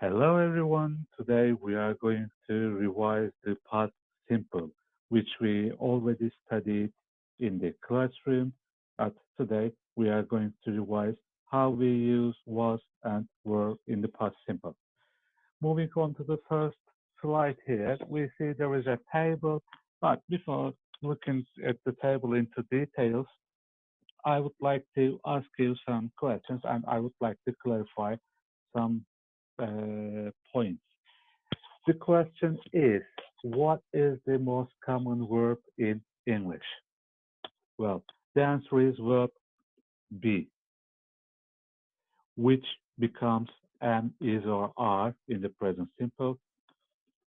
Hello everyone. Today we are going to revise the past simple, which we already studied in the classroom. But today we are going to revise how we use was and were in the past simple. Moving on to the first slide here, we see there is a table. But before looking at the table into details, I would like to ask you some questions and I would like to clarify some points. The question is, what is the most common verb in English? Well, the answer is verb be, which becomes am, is, or are in the present simple,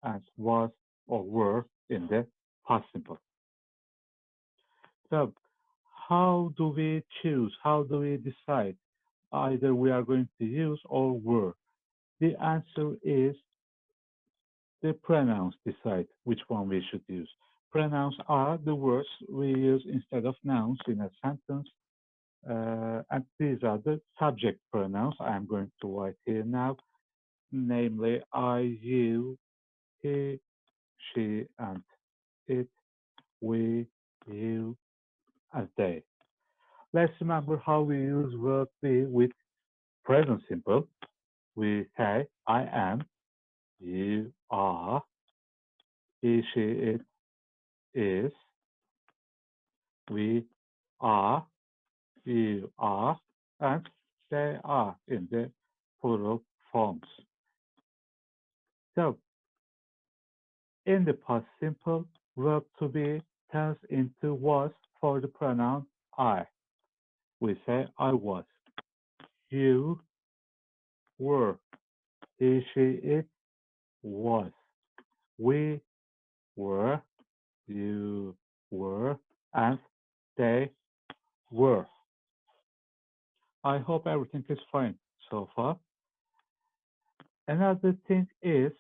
and was or were in the past simple. So, how do we choose? How do we decide? Either we are going to use or were. The answer is the pronouns decide which one we should use. Pronouns are the words we use instead of nouns in a sentence, and these are the subject pronouns I'm going to write here now, namely I, you, he, she, and it, we, you, and they. Let's remember how we use verb be with present simple. We say I am, you are, he, she, it is, we are, you are, and they are in the plural forms. So, in the past simple, verb to be turns into was for the pronoun I. We say I was. You were. He, she, it was. We were. You were. And they were. I hope everything is fine so far. Another thing is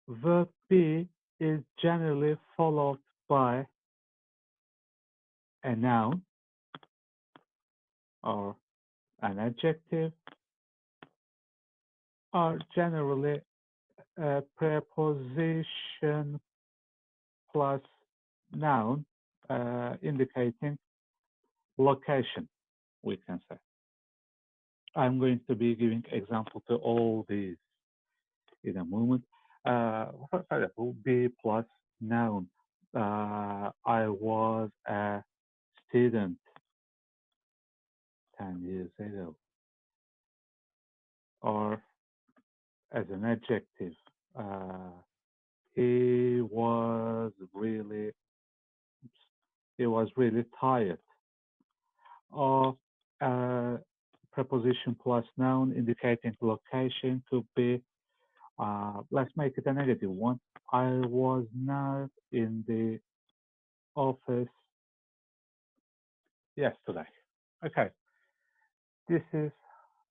verb be is generally followed by a noun or an adjective, or generally a preposition plus noun indicating location, we can say. I'm going to be giving example to all these in a moment. For example, be plus noun. I was a student 10 years ago. Or as an adjective, he was really tired. Or preposition plus noun indicating location could be, let's make it a negative one. I was not in the office yesterday. Okay, this is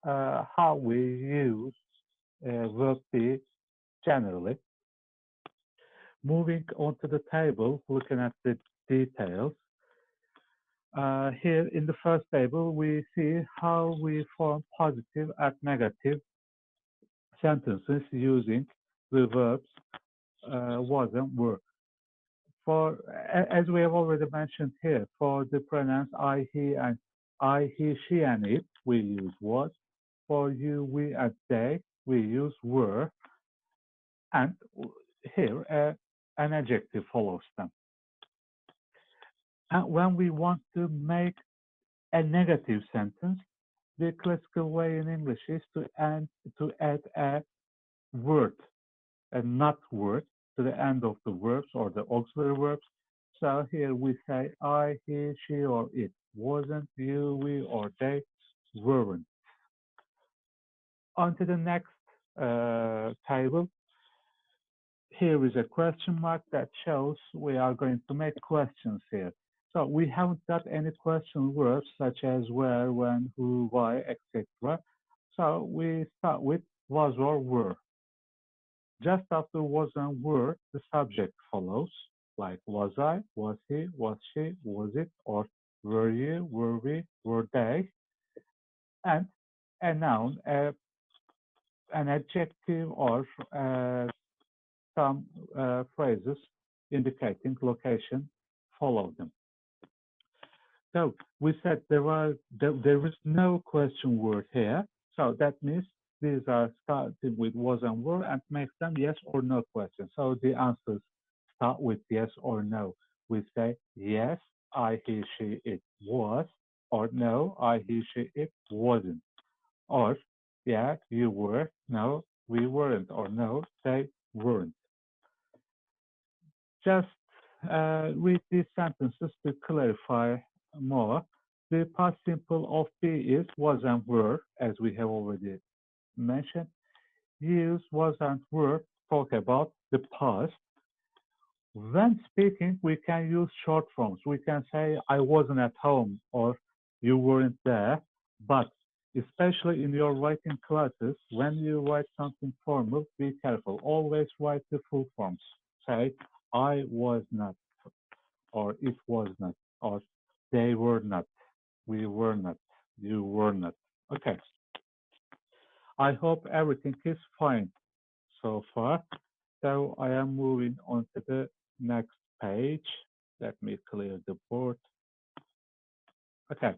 how we use verb be generally. Moving on to the table, looking at the details. Here in the first table, we see how we form positive and negative sentences using the verbs was and were. As we have already mentioned here, for the pronouns I, he, she, and it, we use was. For you, we, and they, we use were. And here, an adjective follows them. And when we want to make a negative sentence, the classical way in English is to add a word, a not word, to the end of the verbs or the auxiliary verbs. So here we say I, he, she, or it wasn't, you, we, or they weren't. On to the next table. Here is a question mark that shows we are going to make questions here. So we haven't got any question verbs such as where, when, who, why, etc. So we start with was or were. Just after was and were, the subject follows, like was I, was he, was she, was it, or were you, were we, were they, and a noun, an an adjective or some phrases indicating location, follow them. So we said there is no question word here. So that means these are starting with was and were and make them yes or no questions. So the answers start with yes or no. We say yes, I, he, she, it was, or no, I, he, she, it wasn't. Or yeah, you were, no, we weren't, or no, they weren't. Just read these sentences to clarify more. The past simple of be is was and were, as we have already mentioned. Use was and were talk about the past. When speaking, we can use short forms. We can say, I wasn't at home or you weren't there. But especially in your writing classes, when you write something formal, be careful. Always write the full forms. Say, I was not, or it was not, or they were not, we were not, you were not. Okay. I hope everything is fine so far. So I am moving on to the next page. Let me clear the board. Okay.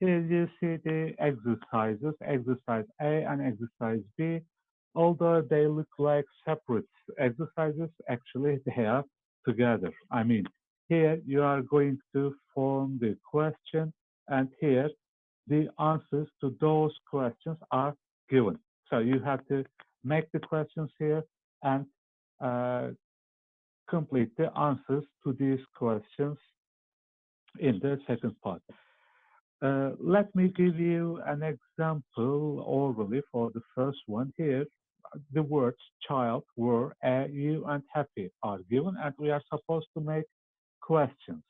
Here you see the exercises, exercise A and exercise B. Although they look like separate exercises, actually they are together. I mean, here you are going to form the question, and here the answers to those questions are given. So you have to make the questions here and uh, complete the answers to these questions in the second part. Let me give you an example orally for the first one here. The words child, were, a, you, and happy are given, and we are supposed to make questions.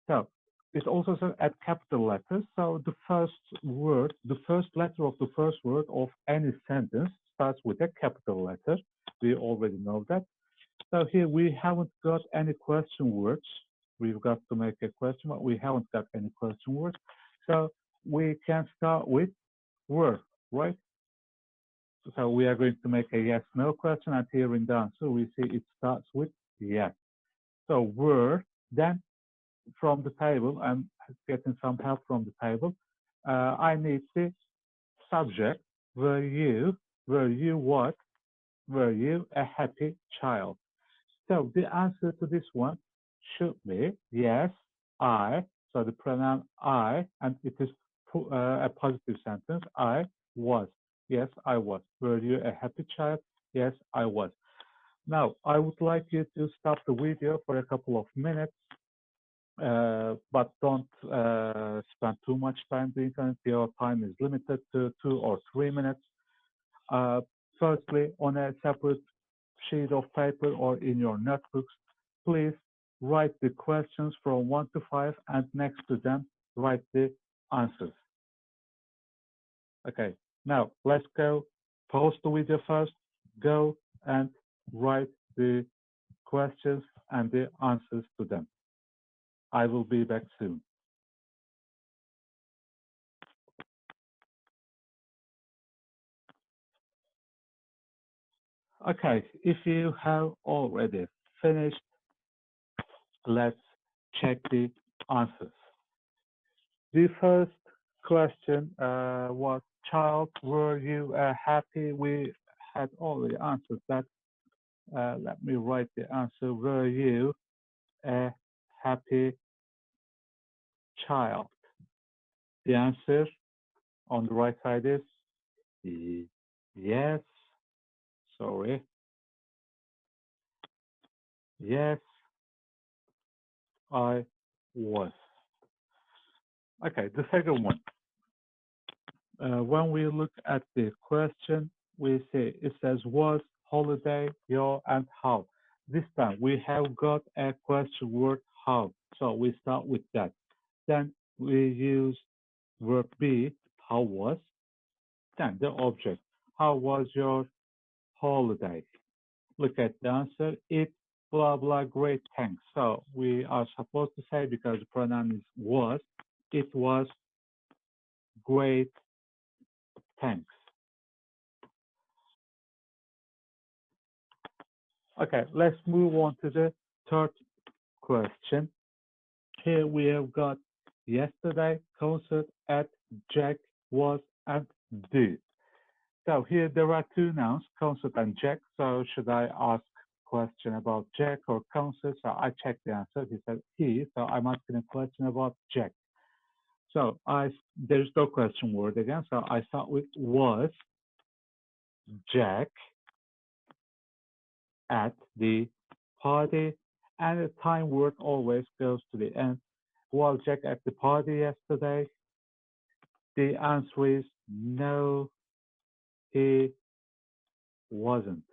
So it also says at capital letters. So the first word, the first letter of the first word of any sentence starts with a capital letter. We already know that. So here we haven't got any question words. We've got to make a question, but we haven't got any question words. So we can start with were, right? So we are going to make a yes/no question, and here in the answer we see it starts with yes. So were, then from the table, I'm getting some help from the table. I need the subject. Were you what? Were you a happy child? So the answer to this one should be yes, I. So the pronoun I, and it is a positive sentence. I was. Yes, I was. Were you a happy child? Yes, I was. Now, I would like you to stop the video for a couple of minutes, but don't spend too much time doing it. Your time is limited to 2 or 3 minutes. Firstly, on a separate sheet of paper or in your notebooks, please write the questions from 1 to 5, and next to them, write the answers. Okay, now let's go. Pause the video first, go and write the questions and the answers to them. I will be back soon. Okay, if you have already finished, let's check the answers. The first question was, child, were you happy? We had already answered that. Let me write the answer. Were you a happy child? The answer on the right side is yes. Sorry. Yes, I was. Okay, the second one. When we look at the question, we see it says was, holiday, your, and how. This time we have got a question word how. So we start with that. Then we use verb be, how was. Then the object. How was your holiday? Look at the answer. It, blah, blah, great, thanks. So we are supposed to say, because the pronoun is was, it was great, thanks. Okay, let's move on to the third question. Here we have got yesterday concert at Jack was and did. So here there are two nouns, concert and Jack. So should I ask question about Jack or concert? So I checked the answer. He said he. So I'm asking a question about Jack. So there's no question word again. So I start with was Jack at the party, and the time word always goes to the end. Was Jack at the party yesterday? The answer is no, he wasn't.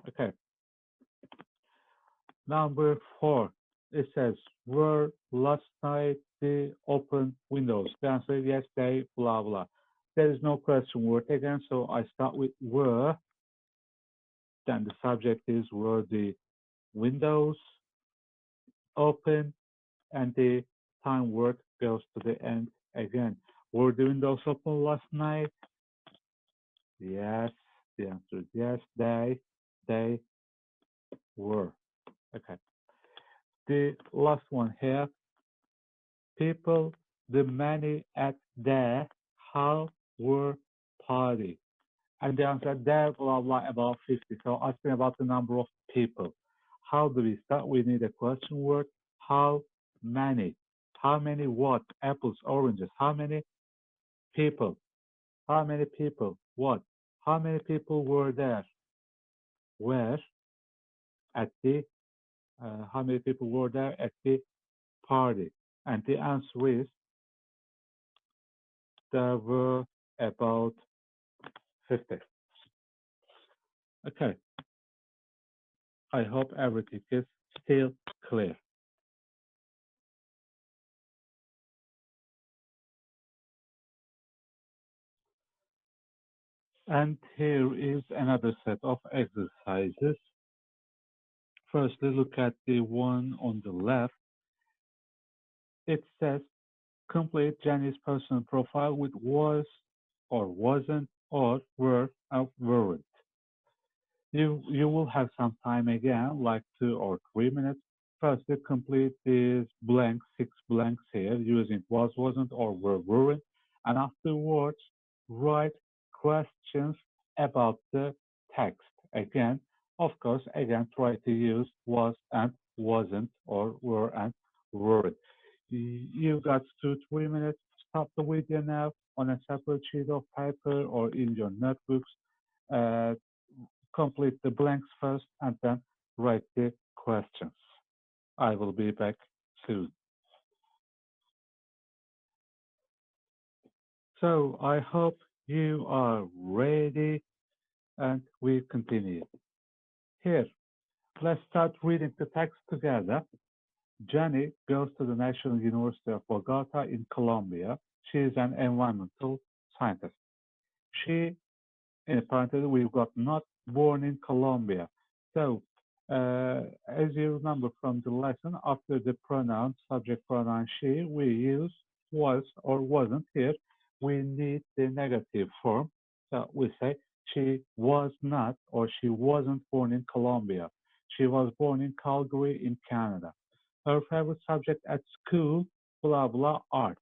Okay. Number 4. It says, were last night the open windows? The answer is yes, they, blah, blah. There is no question word again, so I start with were. Then the subject is were the windows open, and the time word goes to the end again. Were the windows open last night? Yes. The answer is yes, they were. Okay. The last one here, people, the many at their how were party. And the answer there, blah, blah, about 50. So asking about the number of people. How do we start? We need a question word. How many? How many what? Apples, oranges. How many people? How many people? What? How many people were there? Where? At the, how many people were there at the party? And the answer is there were about 50. Okay, I hope everything is still clear. And here is another set of exercises. Firstly, look at the one on the left. It says, complete Jenny's personal profile with was or wasn't or were or weren't. You will have some time again, like 2 or 3 minutes. Firstly, complete these blanks, 6 blanks here, using was, wasn't, or were, weren't, and afterwards write questions about the text. Again, of course, again, try to use was and wasn't, or were and weren't. You've got 2 3 minutes. Stop the video now on a separate sheet of paper or in your notebooks. Uh, Complete the blanks first and then write the questions. I will be back soon. So I hope you are ready and we continue. Here, let's start reading the text together. Jenny goes to the National University of Bogota in Colombia. She is an environmental scientist. She in parentheses, we've got not born in Colombia. So, as you remember from the lesson, after the pronoun, subject pronoun she, we use was or wasn't here. We need the negative form. So we say she was not or she wasn't born in Colombia. She was born in Calgary in Canada. Her favorite subject at school, blah, blah, art.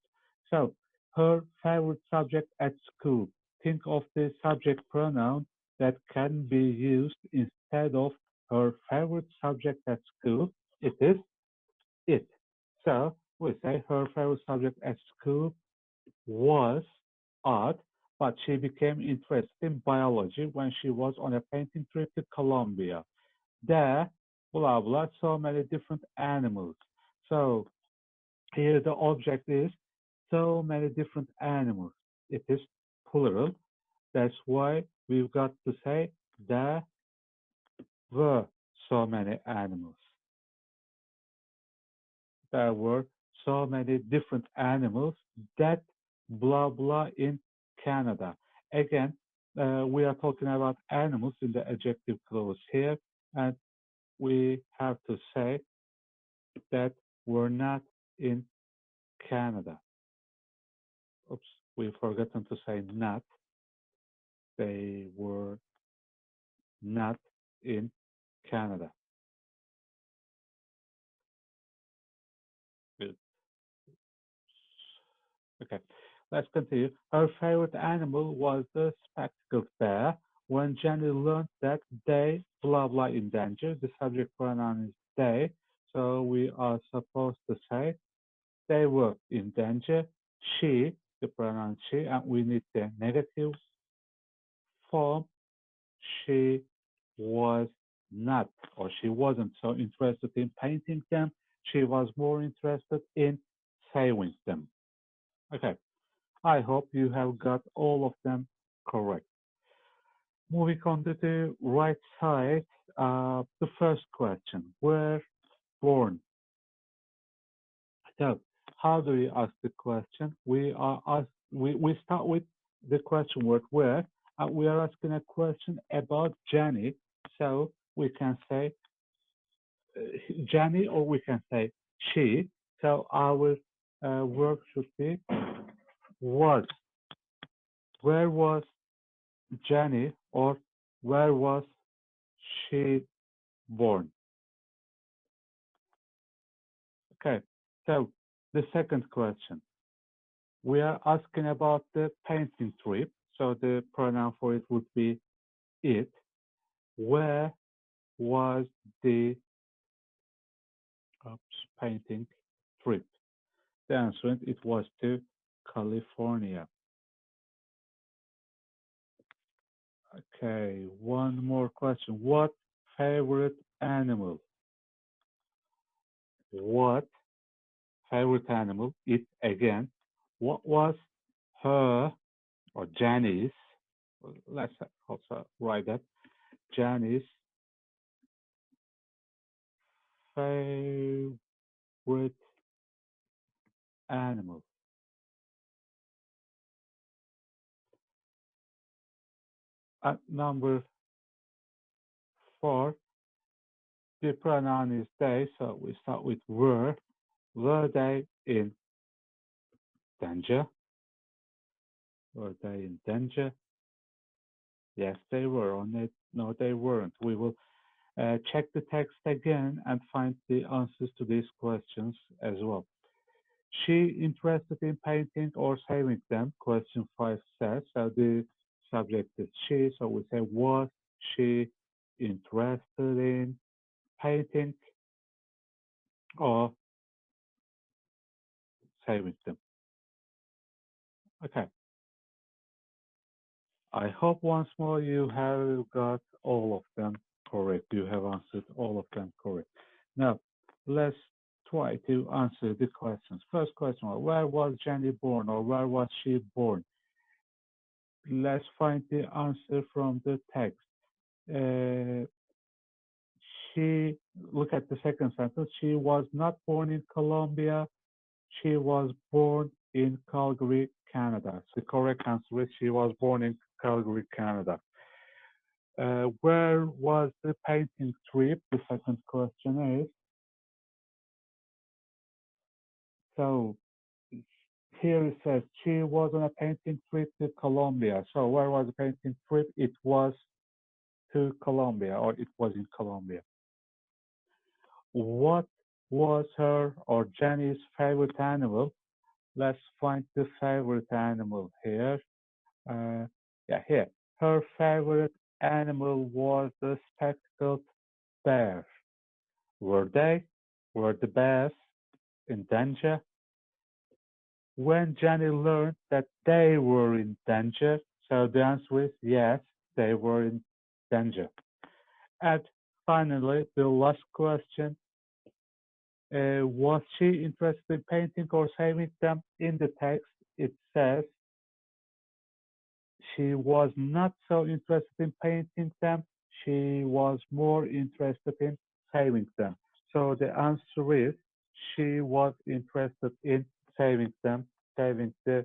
So her favorite subject at school. Think of the subject pronoun that can be used instead of her favorite subject at school. It is it. So we say her favorite subject at school was art, but she became interested in biology when she was on a painting trip to Colombia. There, blah, blah, so many different animals. So here the object is so many different animals. It is plural. That's why we've got to say there were so many animals. There were so many different animals that blah blah in Canada. Again, we are talking about animals in the adjective clause here, and we have to say that were not in Canada. Oops, we've forgotten to say not. They were not in Canada. Good. Okay, let's continue. Her favorite animal was the spectacled bear. When Jenny learned that they, blah blah, in danger, the subject pronoun is they, so we are supposed to say they were in danger. She, the pronoun she, and we need the negative form. She was not, or she wasn't so interested in painting them. She was more interested in saving them. Okay, I hope you have got all of them correct. Moving on to the right side, the first question, where born? So, how do we ask the question? We start with the question word where, and we are asking a question about Jenny. So we can say Jenny, or we can say she. So our verb should be was. Where was Jenny, or where was she born? Okay, so the second question, we are asking about the painting trip. So the pronoun for it would be it. Where was the painting trip? The answer, it was to California. Okay, one more question. What favorite animal? What favorite animal? It again. What was her, or Janice? Let's also write that. Janice's favorite animal. At number 4, the pronoun is they, so we start with were. Were they in danger? Were they in danger? Yes, they were. On it, no, they weren't. We will check the text again and find the answers to these questions as well. She interested in painting or saving them? Question 5 says. So the subject is she. So we say, was she interested in painting or saving them? Okay. I hope once more you have got all of them correct. You have answered all of them correct. Now, let's try to answer the questions. First question, where was Jenny born, or where was she born? Let's find the answer from the text. Uh, she, look at the second sentence. She was not born in Colombia. She was born in Calgary, Canada. So the correct answer is she was born in Calgary, Canada. Where was the painting trip? The second question is. So here it says she was on a painting trip to Colombia. So where was the painting trip? It was to Colombia, or it was in Colombia. What was her, or Jenny's, favorite animal? Let's find the favorite animal here. Yeah, here. Her favorite animal was the spectacled bear. Were they? Were the bears in danger? When Jenny learned that they were in danger, so the answer is yes, they were in danger. And finally, the last question, was she interested in painting or saving them? In the text, it says she was not so interested in painting them. She was more interested in saving them. So the answer is she was interested in saving them, saving the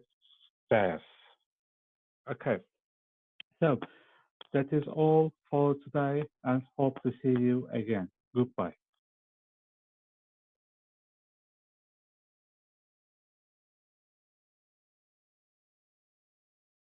bears. Okay, so that is all for today, and hope to see you again. Goodbye.